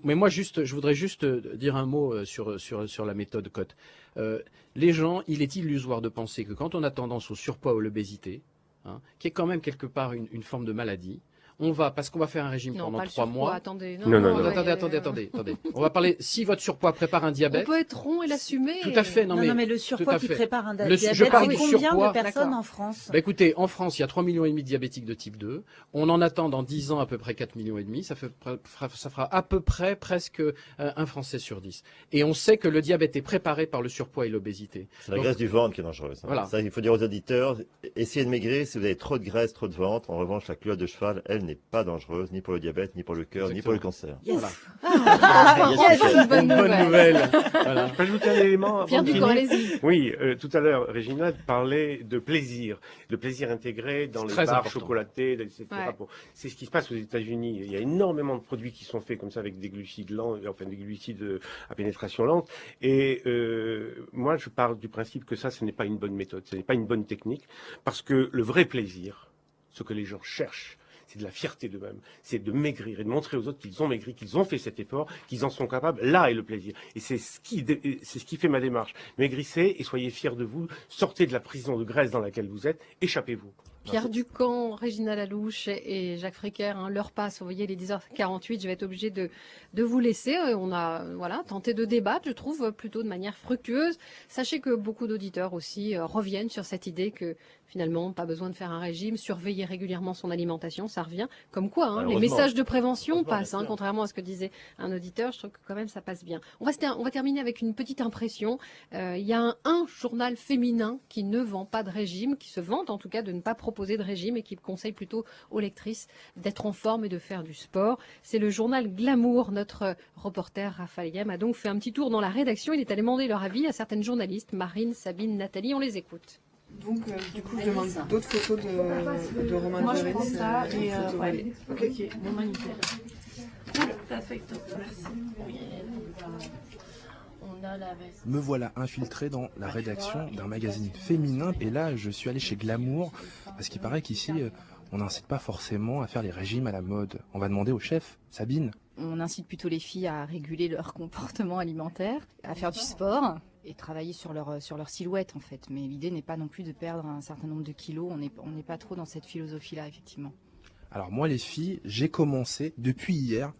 Mais moi je voudrais juste dire un mot sur la méthode Cotes. Les gens, il est illusoire de penser que quand on a tendance au surpoids ou à l'obésité, qui est quand même quelque part une forme de maladie, parce qu'on va faire un régime pendant 3 mois. Attendez, Attendez. On va parler, si votre surpoids prépare un diabète. On peut être rond et l'assumer. Tout à fait, non, mais le surpoids qui prépare un diabète, je parle c'est du combien surpoids de personnes en France? Écoutez, en France, il y a 3,5 millions de diabétiques de type 2. On en attend dans 10 ans à peu près 4,5 millions. Ça fera à peu près presque un Français sur 10. Et on sait que le diabète est préparé par le surpoids et l'obésité. C'est la graisse du ventre qui est dangereuse. Voilà. Ça, il faut dire aux auditeurs, essayez de maigrir si vous avez trop de graisse, trop de ventre. En revanche, la culotte de cheval, elle n'est pas dangereuse, ni pour le diabète, ni pour le cœur, ni pour le cancer. Yes. Voilà. Une bonne nouvelle. Voilà. Je peux ajouter un élément Pierre Ducamp, allez-y. Oui, tout à l'heure, Réginald parlait de plaisir intégré dans les barres chocolatées, etc. Ouais. C'est ce qui se passe aux États-Unis. Il y a énormément de produits qui sont faits comme ça avec des glucides lents, enfin des glucides à pénétration lente. Et moi, je parle du principe que ce n'est pas une bonne méthode, ce n'est pas une bonne technique, parce que le vrai plaisir, ce que les gens cherchent, c'est de la fierté d'eux-mêmes, c'est de maigrir et de montrer aux autres qu'ils ont maigri, qu'ils ont fait cet effort, qu'ils en sont capables. Là est le plaisir. Et c'est ce qui fait ma démarche. Maigrissez et soyez fiers de vous. Sortez de la prison de graisse dans laquelle vous êtes. Échappez-vous. Pierre Ducamp, Régina Lalouche et Jacques Fricker, hein, l'heure passe, vous voyez, les 10h48, je vais être obligée de vous laisser. On a tenté de débattre, je trouve, plutôt de manière fructueuse. Sachez que beaucoup d'auditeurs aussi reviennent sur cette idée que finalement, pas besoin de faire un régime, surveiller régulièrement son alimentation, ça revient. Comme quoi, hein, les messages de prévention passent, hein, contrairement à ce que disait un auditeur, je trouve que quand même ça passe bien. On va terminer avec une petite impression. Il y a un journal féminin qui ne vend pas de régime, qui se vante en tout cas de ne pas proposer de régime et qui conseille plutôt aux lectrices d'être en forme et de faire du sport. C'est le journal Glamour. Notre reporter Raphaël Gamme a donc fait un petit tour dans la rédaction. Il est allé demander leur avis à certaines journalistes, Marine, Sabine, Nathalie. On les écoute. Donc, du coup, je demande d'autres photos de Romain Moi, je Duris, prends ça et ouais. ok, bon, magnifique. Cool, perfecto, merci. On a la veste. Me voilà infiltré dans la rédaction d'un magazine féminin et là je suis allé chez Glamour parce qu'il paraît qu'ici on n'incite pas forcément à faire les régimes à la mode. On va demander au chef, Sabine. On incite plutôt les filles à réguler leur comportement alimentaire, à faire du sport et travailler sur leur silhouette en fait. Mais l'idée n'est pas non plus de perdre un certain nombre de kilos, on n'est pas trop dans cette philosophie-là effectivement. Alors moi les filles, j'ai commencé depuis hier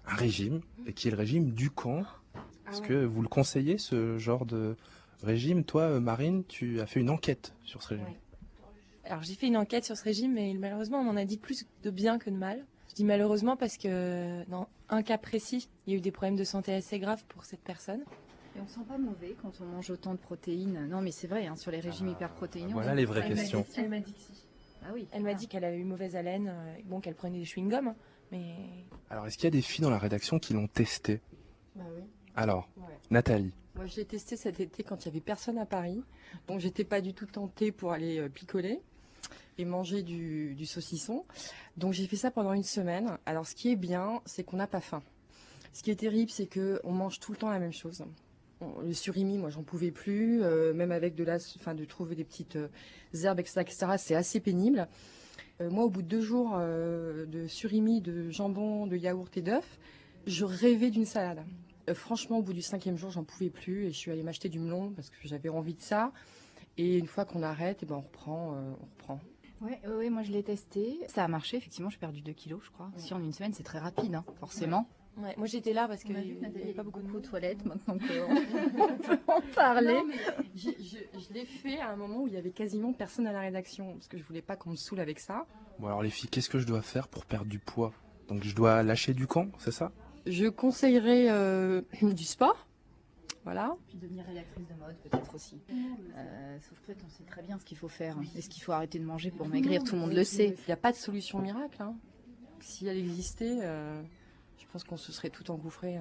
un régime, et qui est le régime Ducamp. Est-ce que vous le conseillez ce genre de régime? Toi Marine, tu as fait une enquête sur ce régime. Ouais. Alors j'ai fait une enquête sur ce régime, mais malheureusement on m'en a dit plus de bien que de mal. Je dis malheureusement parce que dans un cas précis, il y a eu des problèmes de santé assez graves pour cette personne. Et on sent pas mauvais quand on mange autant de protéines. Non mais c'est vrai, hein, sur les régimes hyperprotéinés. Voilà les vraies questions. Elle m'a dit que si. Ah oui. Elle m'a dit qu'elle avait eu mauvaise haleine, bon qu'elle prenait des chewing-gums, mais... Alors est-ce qu'il y a des filles dans la rédaction qui l'ont testé? Bah oui. Alors, Ouais. Nathalie. Moi, je l'ai testé cet été quand il n'y avait personne à Paris. Donc, j'étais pas du tout tentée pour aller picoler et manger du saucisson. Donc, j'ai fait ça pendant une semaine. Alors, ce qui est bien, c'est qu'on n'a pas faim. Ce qui est terrible, c'est qu'on mange tout le temps la même chose. Le surimi, moi, j'en pouvais plus. Même avec de trouver des petites herbes, etc., c'est assez pénible. Moi, au bout de 2 jours de surimi, de jambon, de yaourt et d'œufs, je rêvais d'une salade. Franchement, au bout du 5e jour, j'en pouvais plus et je suis allée m'acheter du melon parce que j'avais envie de ça. Et une fois qu'on arrête, on reprend. Oui, moi je l'ai testé. Ça a marché, effectivement, j'ai perdu 2 kilos, je crois. Ouais. Si en une semaine, c'est très rapide, hein, forcément. Ouais, moi j'étais là parce qu'il n'y avait pas beaucoup aux toilettes, maintenant qu'on peut en parler. Non, mais je l'ai fait à un moment où il y avait quasiment personne à la rédaction parce que je voulais pas qu'on me saoule avec ça. Bon alors les filles, qu'est-ce que je dois faire pour perdre du poids? Donc je dois lâcher Ducamp, c'est ça? Je conseillerais du sport, voilà. Puis devenir rédactrice de mode peut-être aussi. Sauf que on sait très bien ce qu'il faut faire et ce qu'il faut arrêter de manger pour maigrir, tout le monde le sait. Il n'y a pas de solution miracle. Hein. Si elle existait, je pense qu'on se serait tout engouffré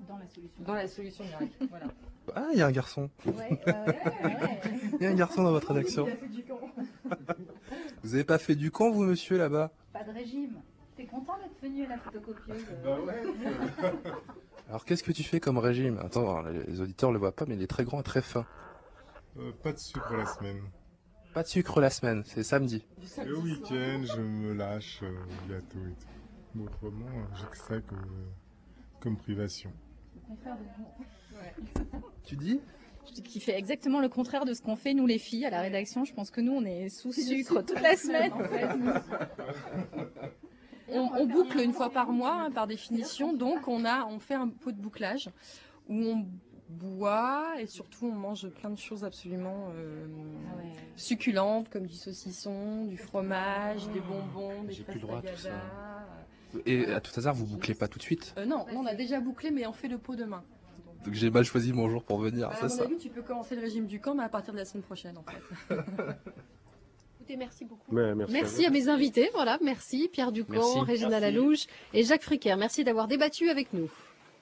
dans la solution miracle. Voilà. Ah, il y a un garçon. Ouais. Il y a un garçon dans votre rédaction. Vous n'avez pas fait Ducamp, vous, monsieur, là-bas? Pas de régime. T'es content d'être venu à la photocopieuse? Bah ouais. Alors qu'est-ce que tu fais comme régime? Attends, les auditeurs le voient pas, mais il est très grand et très fin. Pas de sucre la semaine. Pas de sucre la semaine, c'est samedi. Le week-end, je me lâche gâteau et tout. Mais autrement, j'ai que ça comme privation. Tu dis? Qui fait exactement le contraire de ce qu'on fait nous les filles à la rédaction. Je pense que nous on est sous sucre toute la semaine en fait. On boucle une fois par mois, hein, par définition, donc on fait un pot de bouclage où on boit et surtout on mange plein de choses absolument succulentes comme du saucisson, du fromage, des bonbons, des fraises tagada. Et à tout hasard, vous bouclez pas tout de suite? Non, on a déjà bouclé mais on fait le pot demain. Donc j'ai mal choisi mon jour pour venir, c'est ça? À mon avis, tu peux commencer le régime Ducamp mais à partir de la semaine prochaine en fait. Écoutez, merci beaucoup. Merci à mes invités, voilà, merci Pierre Ducamp, Régina Lalouche et Jacques Fricker. Merci d'avoir débattu avec nous.